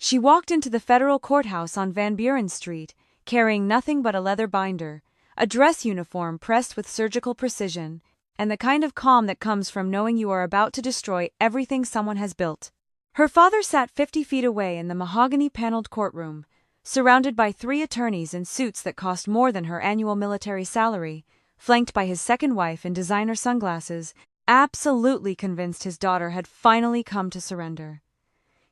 She walked into the federal courthouse on Van Buren Street, carrying nothing but a leather binder, a dress uniform pressed with surgical precision, and the kind of calm that comes from knowing you are about to destroy everything someone has built. Her father sat 50 feet away in the mahogany-paneled courtroom, surrounded by 3 attorneys in suits that cost more than her annual military salary, flanked by his second wife in designer sunglasses, absolutely convinced his daughter had finally come to surrender.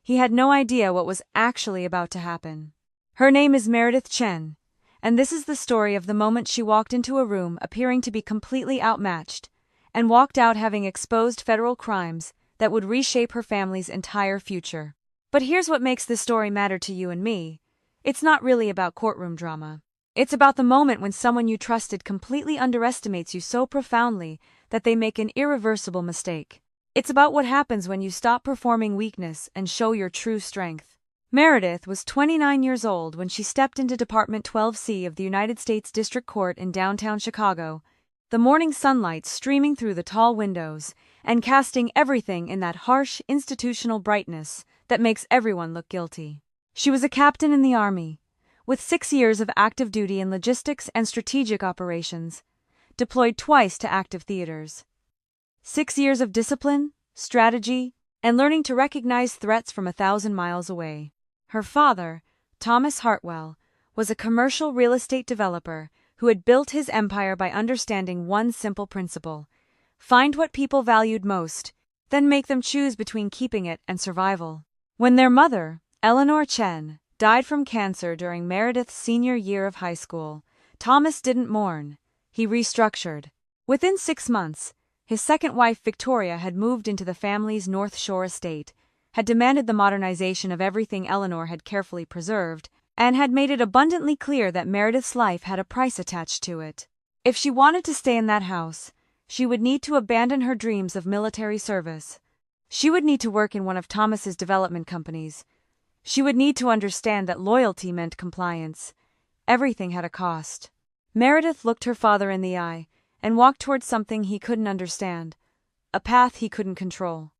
He had no idea what was actually about to happen. Her name is Meredith Chen, and this is the story of the moment she walked into a room appearing to be completely outmatched, and walked out having exposed federal crimes that would reshape her family's entire future. But here's what makes this story matter to you and me. It's not really about courtroom drama. It's about the moment when someone you trusted completely underestimates you so profoundly that they make an irreversible mistake. It's about what happens when you stop performing weakness and show your true strength. Meredith was 29 years old when she stepped into Department 12C of the United States District Court in downtown Chicago, the morning sunlight streaming through the tall windows and casting everything in that harsh institutional brightness that makes everyone look guilty. She was a captain in the Army, with 6 years of active duty in logistics and strategic operations, deployed twice to active theaters. 6 years of discipline, strategy, and learning to recognize threats from 1,000 miles away. Her father, Thomas Hartwell, was a commercial real estate developer who had built his empire by understanding one simple principle: find what people valued most, then make them choose between keeping it and survival. When their mother, Eleanor Chen, died from cancer during Meredith's senior year of high school, Thomas didn't mourn. He restructured. Within 6 months, his second wife Victoria had moved into the family's North Shore estate, had demanded the modernization of everything Eleanor had carefully preserved, and had made it abundantly clear that Meredith's life had a price attached to it. If she wanted to stay in that house, she would need to abandon her dreams of military service. She would need to work in one of Thomas's development companies. She would need to understand that loyalty meant compliance. Everything had a cost. Meredith looked her father in the eye and walked towards something he couldn't understand, a path he couldn't control.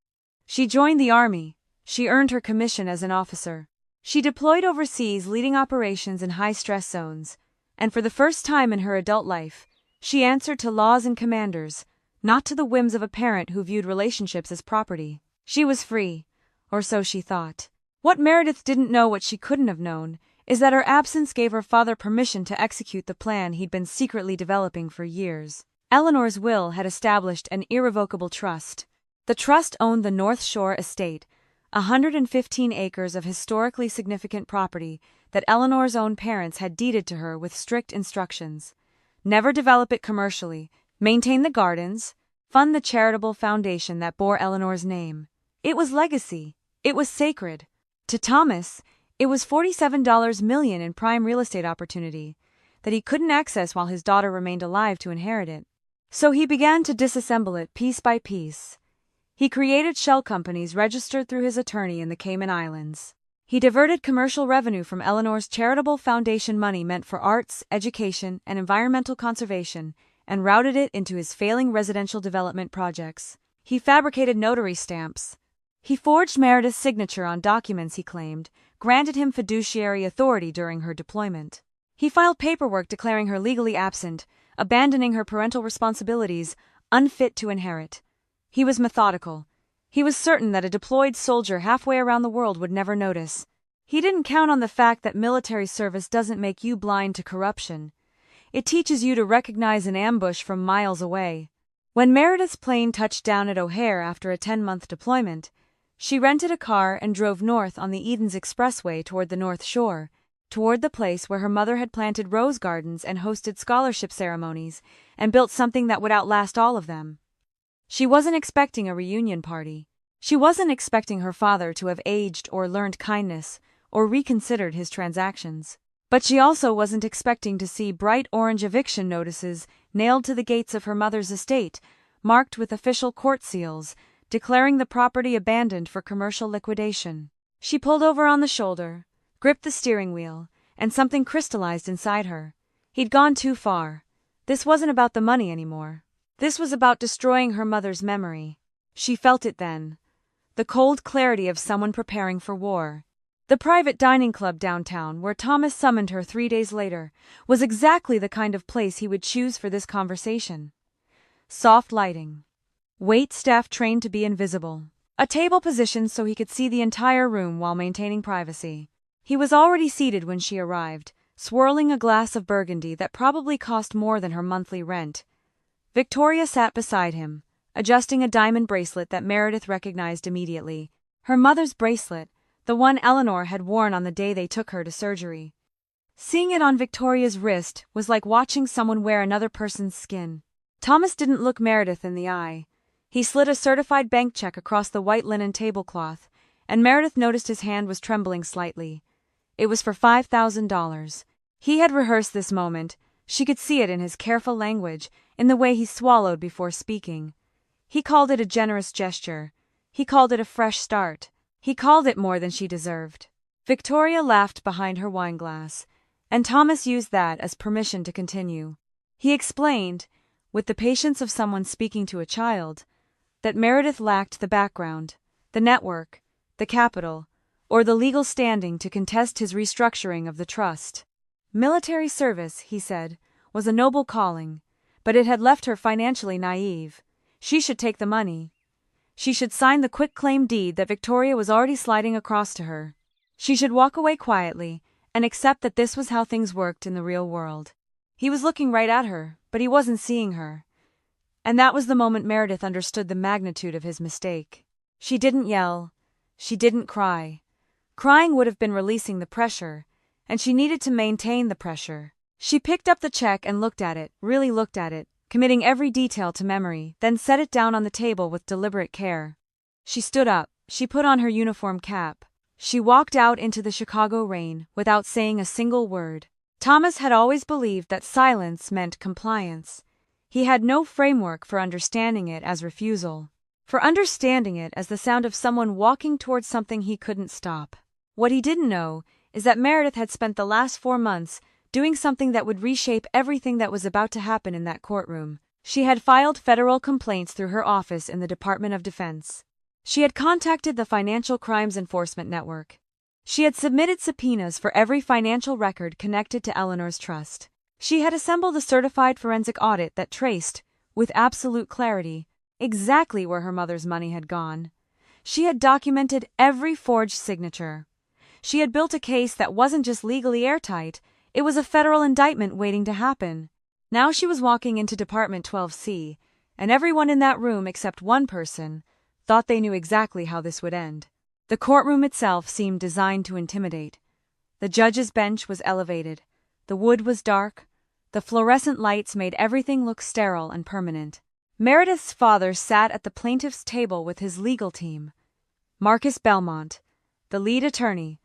She joined the Army. She earned her commission as an officer. She deployed overseas leading operations in high-stress zones, and for the first time in her adult life, she answered to laws and commanders, not to the whims of a parent who viewed relationships as property. She was free, or so she thought. What Meredith didn't know, what she couldn't have known, is that her absence gave her father permission to execute the plan he'd been secretly developing for years. Eleanor's will had established an irrevocable trust. The trust owned the North Shore estate, 115 acres of historically significant property that Eleanor's own parents had deeded to her with strict instructions. Never develop it commercially, maintain the gardens, fund the charitable foundation that bore Eleanor's name. It was legacy. It was sacred. To Thomas, it was $47 million in prime real estate opportunity that he couldn't access while his daughter remained alive to inherit it. So he began to disassemble it piece by piece. He created shell companies registered through his attorney in the Cayman Islands. He diverted commercial revenue from Eleanor's charitable foundation money meant for arts, education, and environmental conservation, and routed it into his failing residential development projects. He fabricated notary stamps. He forged Meredith's signature on documents he claimed granted him fiduciary authority during her deployment. He filed paperwork declaring her legally absent, abandoning her parental responsibilities, unfit to inherit. He was methodical. He was certain that a deployed soldier halfway around the world would never notice. He didn't count on the fact that military service doesn't make you blind to corruption. It teaches you to recognize an ambush from miles away. When Meredith's plane touched down at O'Hare after a 10-month deployment, she rented a car and drove north on the Edens Expressway toward the North Shore, toward the place where her mother had planted rose gardens and hosted scholarship ceremonies, and built something that would outlast all of them. She wasn't expecting a reunion party. She wasn't expecting her father to have aged or learned kindness or reconsidered his transactions. But she also wasn't expecting to see bright orange eviction notices nailed to the gates of her mother's estate, marked with official court seals, declaring the property abandoned for commercial liquidation. She pulled over on the shoulder, gripped the steering wheel, and something crystallized inside her. He'd gone too far. This wasn't about the money anymore. This was about destroying her mother's memory. She felt it then. The cold clarity of someone preparing for war. The private dining club downtown, where Thomas summoned her 3 days later, was exactly the kind of place he would choose for this conversation. Soft lighting. Wait staff trained to be invisible. A table positioned so he could see the entire room while maintaining privacy. He was already seated when she arrived, swirling a glass of burgundy that probably cost more than her monthly rent. Victoria sat beside him, adjusting a diamond bracelet that Meredith recognized immediately. Her mother's bracelet, the one Eleanor had worn on the day they took her to surgery. Seeing it on Victoria's wrist was like watching someone wear another person's skin. Thomas didn't look Meredith in the eye. He slid a certified bank check across the white linen tablecloth, and Meredith noticed his hand was trembling slightly. It was for $5,000. He had rehearsed this moment. She could see it in his careful language, in the way he swallowed before speaking. He called it a generous gesture. He called it a fresh start. He called it more than she deserved. Victoria laughed behind her wineglass, and Thomas used that as permission to continue. He explained, with the patience of someone speaking to a child, that Meredith lacked the background, the network, the capital, or the legal standing to contest his restructuring of the trust. Military service, he said, was a noble calling, but it had left her financially naive. She should take the money. She should sign the quitclaim deed that Victoria was already sliding across to her. She should walk away quietly and accept that this was how things worked in the real world. He was looking right at her, but he wasn't seeing her. And that was the moment Meredith understood the magnitude of his mistake. She didn't yell. She didn't cry. Crying would have been releasing the pressure, and she needed to maintain the pressure. She picked up the check and looked at it, really looked at it, committing every detail to memory, then set it down on the table with deliberate care. She stood up. She put on her uniform cap. She walked out into the Chicago rain without saying a single word. Thomas had always believed that silence meant compliance. He had no framework for understanding it as refusal, for understanding it as the sound of someone walking towards something he couldn't stop. What he didn't know is that Meredith had spent the last 4 months doing something that would reshape everything that was about to happen in that courtroom. She had filed federal complaints through her office in the Department of Defense. She had contacted the Financial Crimes Enforcement Network. She had submitted subpoenas for every financial record connected to Eleanor's trust. She had assembled a certified forensic audit that traced, with absolute clarity, exactly where her mother's money had gone. She had documented every forged signature. She had built a case that wasn't just legally airtight, it was a federal indictment waiting to happen. Now she was walking into Department 12C, and everyone in that room except one person thought they knew exactly how this would end. The courtroom itself seemed designed to intimidate. The judge's bench was elevated. The wood was dark. The fluorescent lights made everything look sterile and permanent. Meredith's father sat at the plaintiff's table with his legal team. Marcus Belmont, the lead attorney,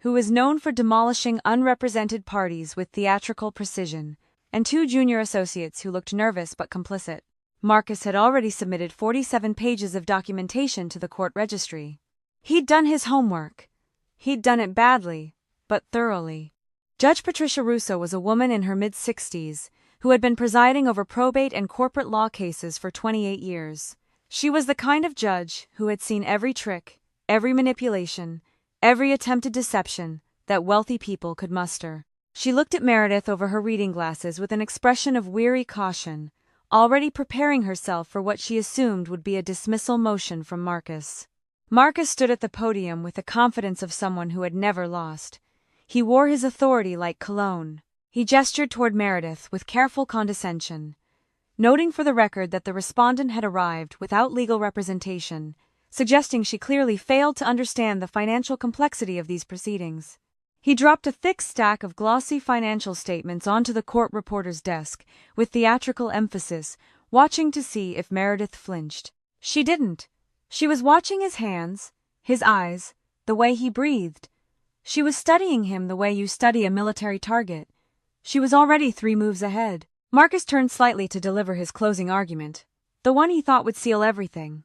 who was known for demolishing unrepresented parties with theatrical precision, and 2 junior associates who looked nervous but complicit. Marcus had already submitted 47 pages of documentation to the court registry. He'd done his homework. He'd done it badly, but thoroughly. Judge Patricia Russo was a woman in her mid-60s who had been presiding over probate and corporate law cases for 28 years. She was the kind of judge who had seen every trick, every manipulation, every attempted deception that wealthy people could muster. She looked at Meredith over her reading glasses with an expression of weary caution, already preparing herself for what she assumed would be a dismissal motion from Marcus. Marcus stood at the podium with the confidence of someone who had never lost. He wore his authority like cologne. He gestured toward Meredith with careful condescension, noting for the record that the respondent had arrived without legal representation, suggesting she clearly failed to understand the financial complexity of these proceedings. He dropped a thick stack of glossy financial statements onto the court reporter's desk, with theatrical emphasis, watching to see if Meredith flinched. She didn't. She was watching his hands, his eyes, the way he breathed. She was studying him the way you study a military target. She was already 3 moves ahead. Marcus turned slightly to deliver his closing argument, the one he thought would seal everything.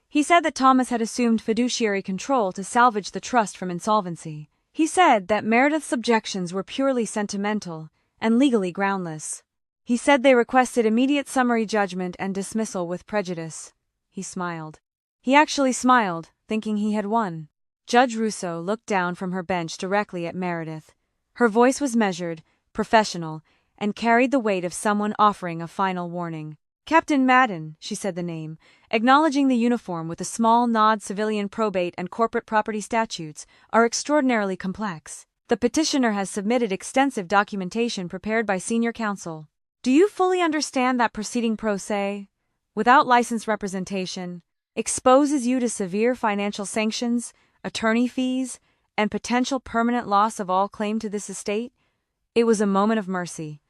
He said that Thomas had assumed fiduciary control to salvage the trust from insolvency. He said that Meredith's objections were purely sentimental and legally groundless. He said they requested immediate summary judgment and dismissal with prejudice. He smiled. He actually smiled, thinking he had won. Judge Russo looked down from her bench directly at Meredith. Her voice was measured, professional, and carried the weight of someone offering a final warning. Captain Madden, she said the name, acknowledging the uniform with a small nod. Civilian probate and corporate property statutes are extraordinarily complex. The petitioner has submitted extensive documentation prepared by senior counsel. Do you fully understand that proceeding pro se, without license representation, exposes you to severe financial sanctions, attorney fees, and potential permanent loss of all claim to this estate? It was a moment of mercy.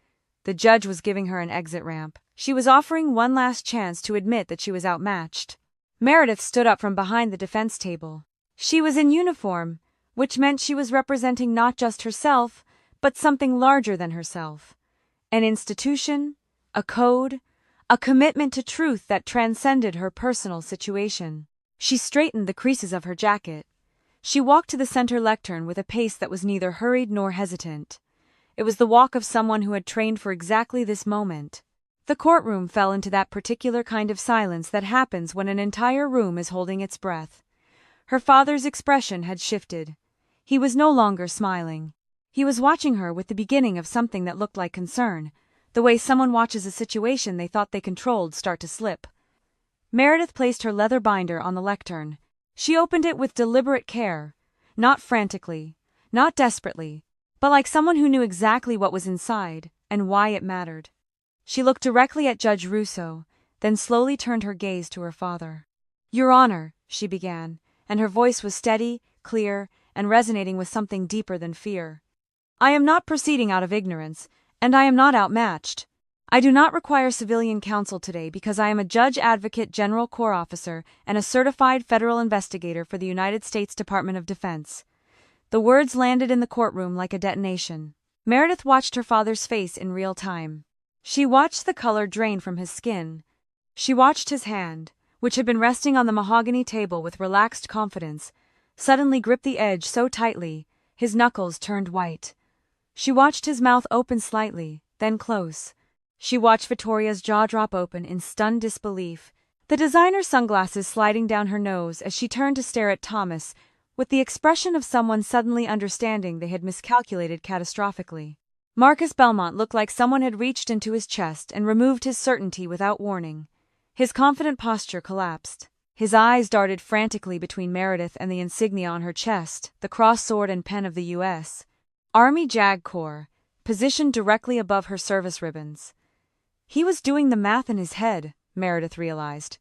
The judge was giving her an exit ramp. She was offering one last chance to admit that she was outmatched. Meredith stood up from behind the defense table. She was in uniform, which meant she was representing not just herself, but something larger than herself. An institution, a code, a commitment to truth that transcended her personal situation. She straightened the creases of her jacket. She walked to the center lectern with a pace that was neither hurried nor hesitant. It was the walk of someone who had trained for exactly this moment. The courtroom fell into that particular kind of silence that happens when an entire room is holding its breath. Her father's expression had shifted. He was no longer smiling. He was watching her with the beginning of something that looked like concern, the way someone watches a situation they thought they controlled start to slip. Meredith placed her leather binder on the lectern. She opened it with deliberate care, not frantically, not desperately, but like someone who knew exactly what was inside and why it mattered. She looked directly at Judge Russo, then slowly turned her gaze to her father. "Your Honor," she began, and her voice was steady, clear, and resonating with something deeper than fear. "I am not proceeding out of ignorance, and I am not outmatched. I do not require civilian counsel today because I am a judge advocate general corps officer and a certified federal investigator for the United States Department of Defense." The words landed in the courtroom like a detonation. Meredith watched her father's face in real time. She watched the color drain from his skin. She watched his hand, which had been resting on the mahogany table with relaxed confidence, suddenly grip the edge so tightly, his knuckles turned white. She watched his mouth open slightly, then close. She watched Victoria's jaw drop open in stunned disbelief, the designer sunglasses sliding down her nose as she turned to stare at Thomas, with the expression of someone suddenly understanding they had miscalculated catastrophically. Marcus Belmont looked like someone had reached into his chest and removed his certainty without warning. His confident posture collapsed. His eyes darted frantically between Meredith and the insignia on her chest, the cross sword and pen of the U.S. Army JAG Corps, positioned directly above her service ribbons. He was doing the math in his head, Meredith realized.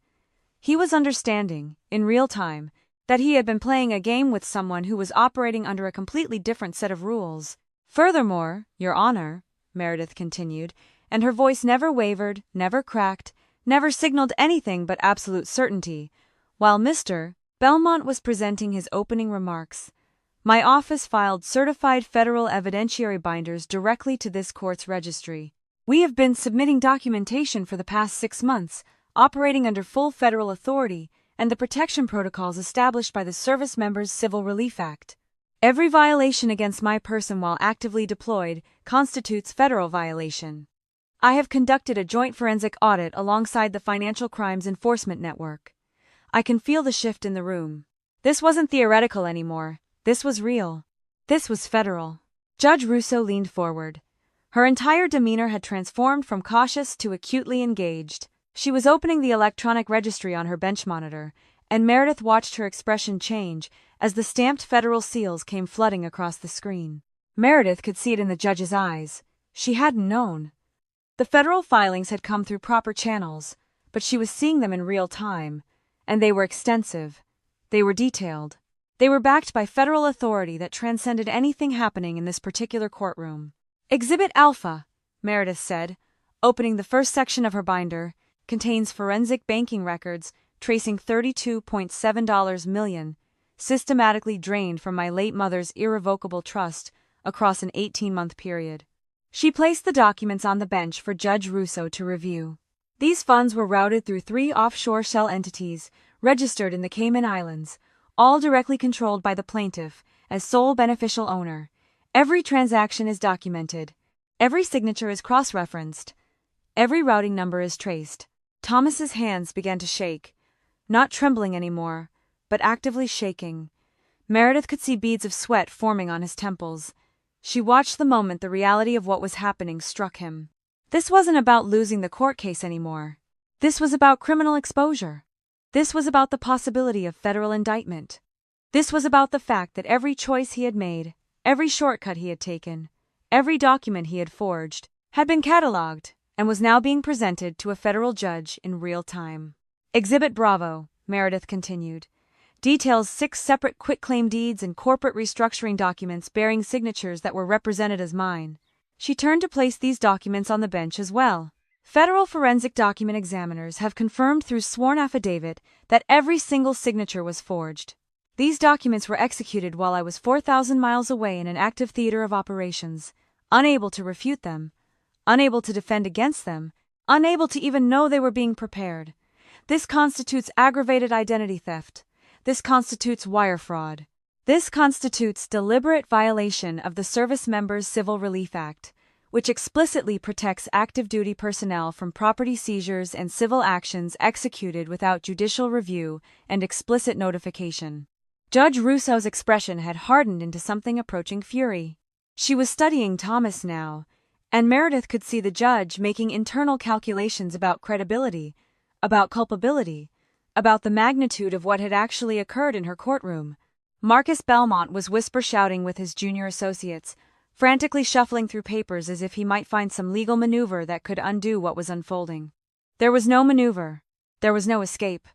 He was understanding, in real time, that he had been playing a game with someone who was operating under a completely different set of rules. "Furthermore, Your Honor," Meredith continued, and her voice never wavered, never cracked, never signaled anything but absolute certainty, while Mr. Belmont was presenting his opening remarks. "My office filed certified federal evidentiary binders directly to this court's registry. We have been submitting documentation for the past 6 months, operating under full federal authority and the protection protocols established by the Service Members Civil Relief Act. Every violation against my person while actively deployed constitutes federal violation. I have conducted a joint forensic audit alongside the Financial Crimes Enforcement Network." I can feel the shift in the room. This wasn't theoretical anymore. This was real. This was federal. Judge Russo leaned forward. Her entire demeanor had transformed from cautious to acutely engaged. She was opening the electronic registry on her bench monitor, and Meredith watched her expression change as the stamped federal seals came flooding across the screen. Meredith could see it in the judge's eyes. She hadn't known. The federal filings had come through proper channels, but she was seeing them in real time, and they were extensive. They were detailed. They were backed by federal authority that transcended anything happening in this particular courtroom. "Exhibit Alpha," Meredith said, opening the first section of her binder, contains forensic banking records tracing $32.7 million, systematically drained from my late mother's irrevocable trust across an 18-month period. She placed the documents on the bench for Judge Russo to review. These funds were routed through 3 offshore shell entities registered in the Cayman Islands, all directly controlled by the plaintiff as sole beneficial owner. Every transaction is documented. Every signature is cross-referenced. Every routing number is traced. Thomas's hands began to shake, not trembling anymore, but actively shaking. Meredith could see beads of sweat forming on his temples. She watched the moment the reality of what was happening struck him. This wasn't about losing the court case anymore. This was about criminal exposure. This was about the possibility of federal indictment. This was about the fact that every choice he had made, every shortcut he had taken, every document he had forged, had been catalogued and was now being presented to a federal judge in real time. Exhibit Bravo, Meredith continued, details 6 separate quitclaim deeds and corporate restructuring documents bearing signatures that were represented as mine. She turned to place these documents on the bench as well. Federal forensic document examiners have confirmed through sworn affidavit that every single signature was forged. These documents were executed while I was 4,000 miles away in an active theater of operations, unable to refute them, unable to defend against them, unable to even know they were being prepared. This constitutes aggravated identity theft. This constitutes wire fraud. This constitutes deliberate violation of the Service Members Civil Relief Act, which explicitly protects active duty personnel from property seizures and civil actions executed without judicial review and explicit notification. Judge Russo's expression had hardened into something approaching fury. She was studying Thomas now, and Meredith could see the judge making internal calculations about credibility, about culpability, about the magnitude of what had actually occurred in her courtroom. Marcus Belmont was whisper-shouting with his junior associates, frantically shuffling through papers as if he might find some legal maneuver that could undo what was unfolding. There was no maneuver. There was no escape.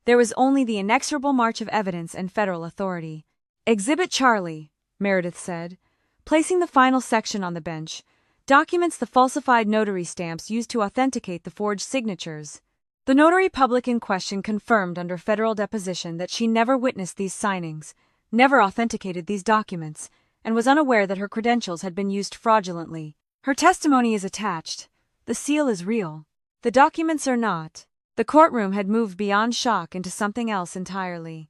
There was only the inexorable march of evidence and federal authority. Exhibit Charlie, Meredith said, placing the final section on the bench, documents the falsified notary stamps used to authenticate the forged signatures. The notary public in question confirmed under federal deposition that she never witnessed these signings, never authenticated these documents, and was unaware that her credentials had been used fraudulently. Her testimony is attached. The seal is real. The documents are not. The courtroom had moved beyond shock into something else entirely.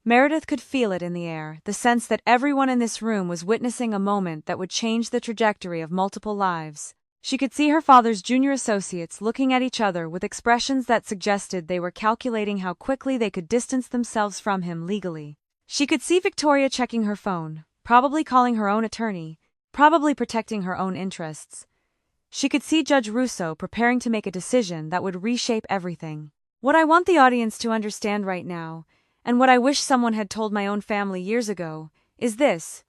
Meredith could feel it in the air, the sense that everyone in this room was witnessing a moment that would change the trajectory of multiple lives. She could see her father's junior associates looking at each other with expressions that suggested they were calculating how quickly they could distance themselves from him legally. She could see Victoria checking her phone, probably calling her own attorney, probably protecting her own interests. She could see Judge Russo preparing to make a decision that would reshape everything. What I want the audience to understand right now, and what I wish someone had told my own family years ago, is this.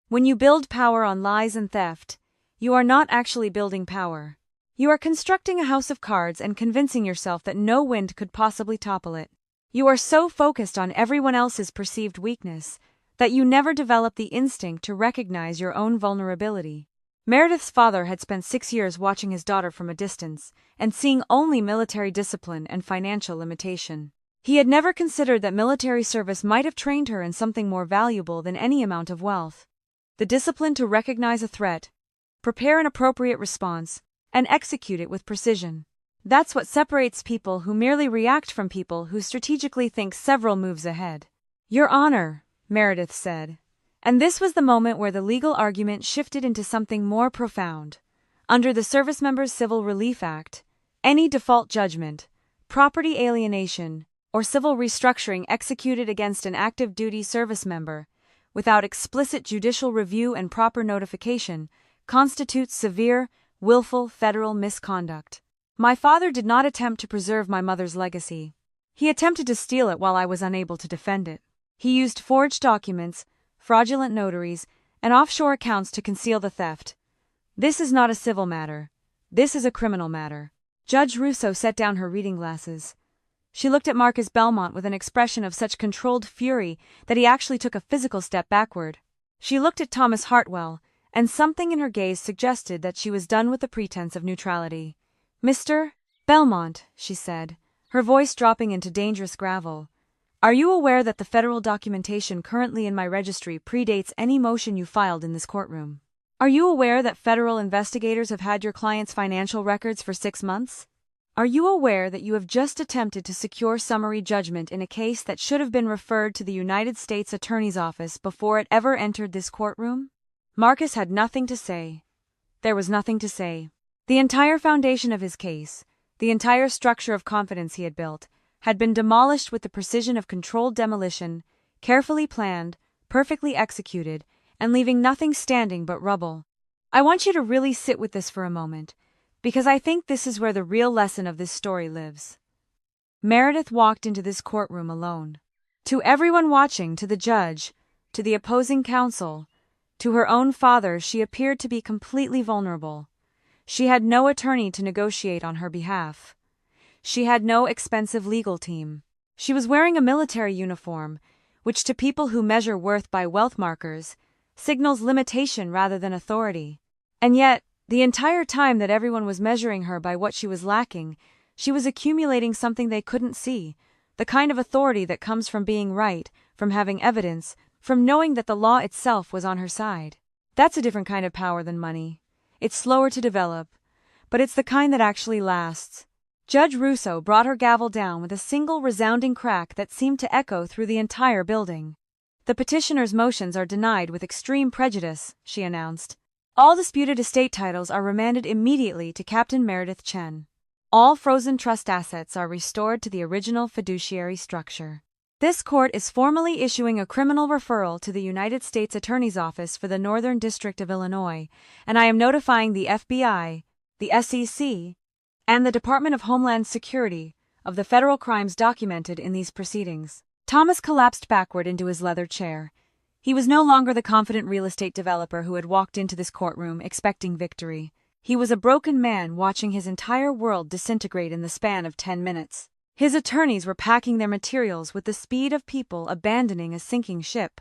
When you build power on lies and theft, you are not actually building power. You are constructing a house of cards and convincing yourself that no wind could possibly topple it. You are so focused on everyone else's perceived weakness that you never develop the instinct to recognize your own vulnerability. Meredith's father had spent 6 years watching his daughter from a distance and seeing only military discipline and financial limitation. He had never considered that military service might have trained her in something more valuable than any amount of wealth. The discipline to recognize a threat, prepare an appropriate response, and execute it with precision. That's what separates people who merely react from people who strategically think several moves ahead. Your Honor, Meredith said. And this was the moment where the legal argument shifted into something more profound. Under the Service Members Civil Relief Act, any default judgment, property alienation, or civil restructuring executed against an active duty service member, without explicit judicial review and proper notification, constitutes severe, willful federal misconduct. My father did not attempt to preserve my mother's legacy. He attempted to steal it while I was unable to defend it. He used forged documents, fraudulent notaries, and offshore accounts to conceal the theft. This is not a civil matter. This is a criminal matter. Judge Russo set down her reading glasses. She looked at Marcus Belmont with an expression of such controlled fury that he actually took a physical step backward. She looked at Thomas Hartwell, and something in her gaze suggested that she was done with the pretense of neutrality. Mr. Belmont, she said, her voice dropping into dangerous gravel, are you aware that the federal documentation currently in my registry predates any motion you filed in this courtroom? Are you aware that federal investigators have had your client's financial records for 6 months? Are you aware that you have just attempted to secure summary judgment in a case that should have been referred to the United States Attorney's Office before it ever entered this courtroom? Marcus had nothing to say. There was nothing to say. The entire foundation of his case, the entire structure of confidence he had built, had been demolished with the precision of controlled demolition, carefully planned, perfectly executed, and leaving nothing standing but rubble. I want you to really sit with this for a moment, because I think this is where the real lesson of this story lives. Meredith walked into this courtroom alone. To everyone watching, to the judge, to the opposing counsel, to her own father, she appeared to be completely vulnerable. She had no attorney to negotiate on her behalf. She had no expensive legal team. She was wearing a military uniform, which to people who measure worth by wealth markers, signals limitation rather than authority. And yet, the entire time that everyone was measuring her by what she was lacking, she was accumulating something they couldn't see, the kind of authority that comes from being right, from having evidence, from knowing that the law itself was on her side. That's a different kind of power than money. It's slower to develop, but it's the kind that actually lasts. Judge Russo brought her gavel down with a single resounding crack that seemed to echo through the entire building. The petitioner's motions are denied with extreme prejudice, she announced. All disputed estate titles are remanded immediately to Captain Meredith Chen. All frozen trust assets are restored to the original fiduciary structure. This court is formally issuing a criminal referral to the United States Attorney's Office for the Northern District of Illinois, and I am notifying the FBI, the SEC, and the Department of Homeland Security of the federal crimes documented in these proceedings. Thomas collapsed backward into his leather chair. He was no longer the confident real estate developer who had walked into this courtroom expecting victory. He was a broken man watching his entire world disintegrate in the span of 10 minutes. His attorneys were packing their materials with the speed of people abandoning a sinking ship.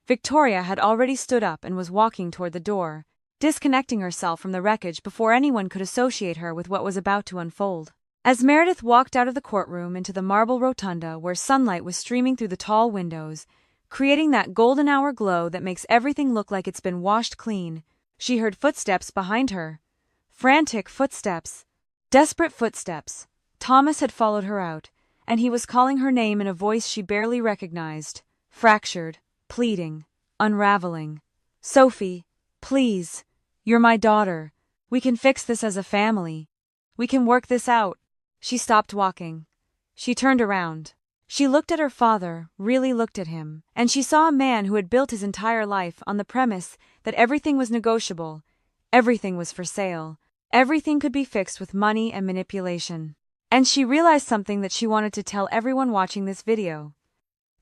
Victoria had already stood up and was walking toward the door, disconnecting herself from the wreckage before anyone could associate her with what was about to unfold. As Meredith walked out of the courtroom into the marble rotunda where sunlight was streaming through the tall windows, creating that golden hour glow that makes everything look like it's been washed clean, she heard footsteps behind her. Frantic footsteps. Desperate footsteps. Thomas had followed her out, and he was calling her name in a voice she barely recognized. Fractured, pleading, unraveling. Sophie, please. You're my daughter. We can fix this as a family. We can work this out. She stopped walking. She turned around. She looked at her father, really looked at him, and she saw a man who had built his entire life on the premise that everything was negotiable, everything was for sale, everything could be fixed with money and manipulation. And she realized something that she wanted to tell everyone watching this video.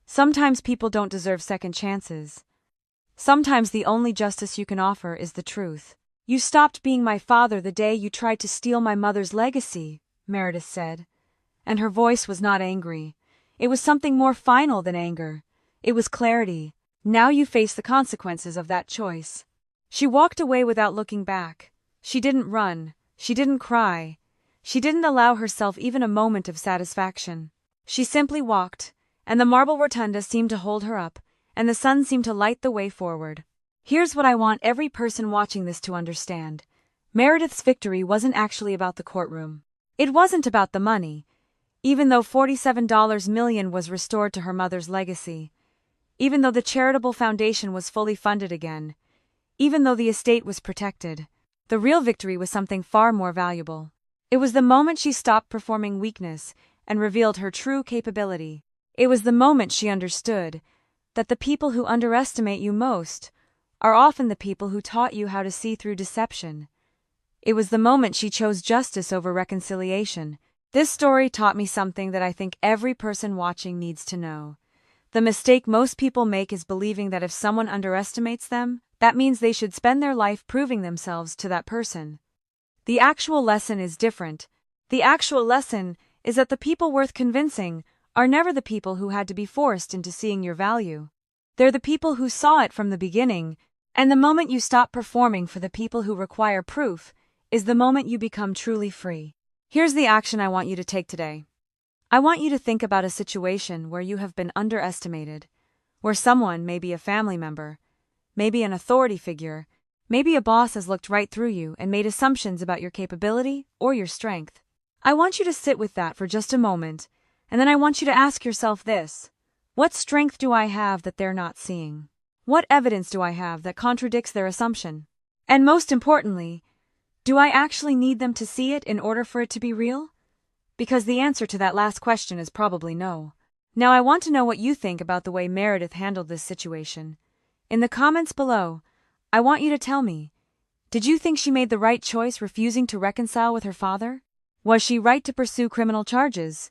Sometimes people don't deserve second chances. Sometimes the only justice you can offer is the truth. You stopped being my father the day you tried to steal my mother's legacy, Meredith said. And her voice was not angry. It was something more final than anger. It was clarity. Now you face the consequences of that choice. She walked away without looking back. She didn't run. She didn't cry. She didn't allow herself even a moment of satisfaction. She simply walked, and the marble rotunda seemed to hold her up, and the sun seemed to light the way forward. Here's what I want every person watching this to understand. Meredith's victory wasn't actually about the courtroom. It wasn't about the money, even though $47 million was restored to her mother's legacy, even though the charitable foundation was fully funded again, even though the estate was protected. The real victory was something far more valuable. It was the moment she stopped performing weakness and revealed her true capability. It was the moment she understood that the people who underestimate you most are often the people who taught you how to see through deception. It was the moment she chose justice over reconciliation. This story taught me something that I think every person watching needs to know. The mistake most people make is believing that if someone underestimates them, that means they should spend their life proving themselves to that person. The actual lesson is different. The actual lesson is that the people worth convincing are never the people who had to be forced into seeing your value. They're the people who saw it from the beginning, and the moment you stop performing for the people who require proof is the moment you become truly free. Here's the action I want you to take today. I want you to think about a situation where you have been underestimated, where someone, maybe a family member, maybe an authority figure, maybe a boss has looked right through you and made assumptions about your capability or your strength. I want you to sit with that for just a moment, and then I want you to ask yourself this. What strength do I have that they're not seeing? What evidence do I have that contradicts their assumption? And most importantly, do I actually need them to see it in order for it to be real? Because the answer to that last question is probably no. Now I want to know what you think about the way Meredith handled this situation. In the comments below, I want you to tell me, did you think she made the right choice refusing to reconcile with her father? Was she right to pursue criminal charges?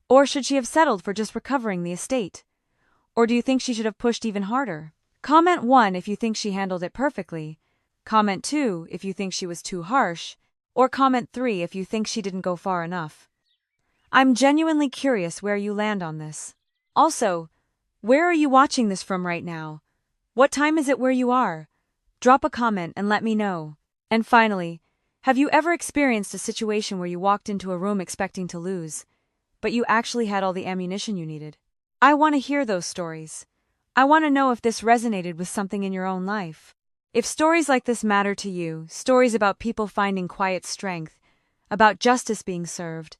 Or should she have settled for just recovering the estate? Or do you think she should have pushed even harder? Comment 1 if you think she handled it perfectly, comment 2 if you think she was too harsh, or comment 3 if you think she didn't go far enough. I'm genuinely curious where you land on this. Also, where are you watching this from right now? What time is it where you are? Drop a comment and let me know. And finally, have you ever experienced a situation where you walked into a room expecting to lose, but you actually had all the ammunition you needed? I want to hear those stories. I want to know if this resonated with something in your own life. If stories like this matter to you, stories about people finding quiet strength, about justice being served,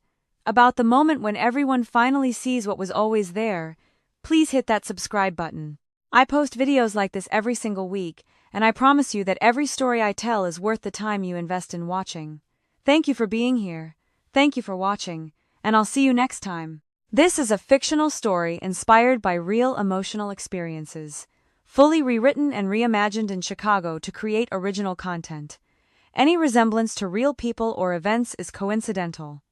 about the moment when everyone finally sees what was always there, please hit that subscribe button. I post videos like this every single week, and I promise you that every story I tell is worth the time you invest in watching. Thank you for being here. Thank you for watching, and I'll see you next time. This is a fictional story inspired by real emotional experiences, fully rewritten and reimagined in Chicago to create original content. Any resemblance to real people or events is coincidental.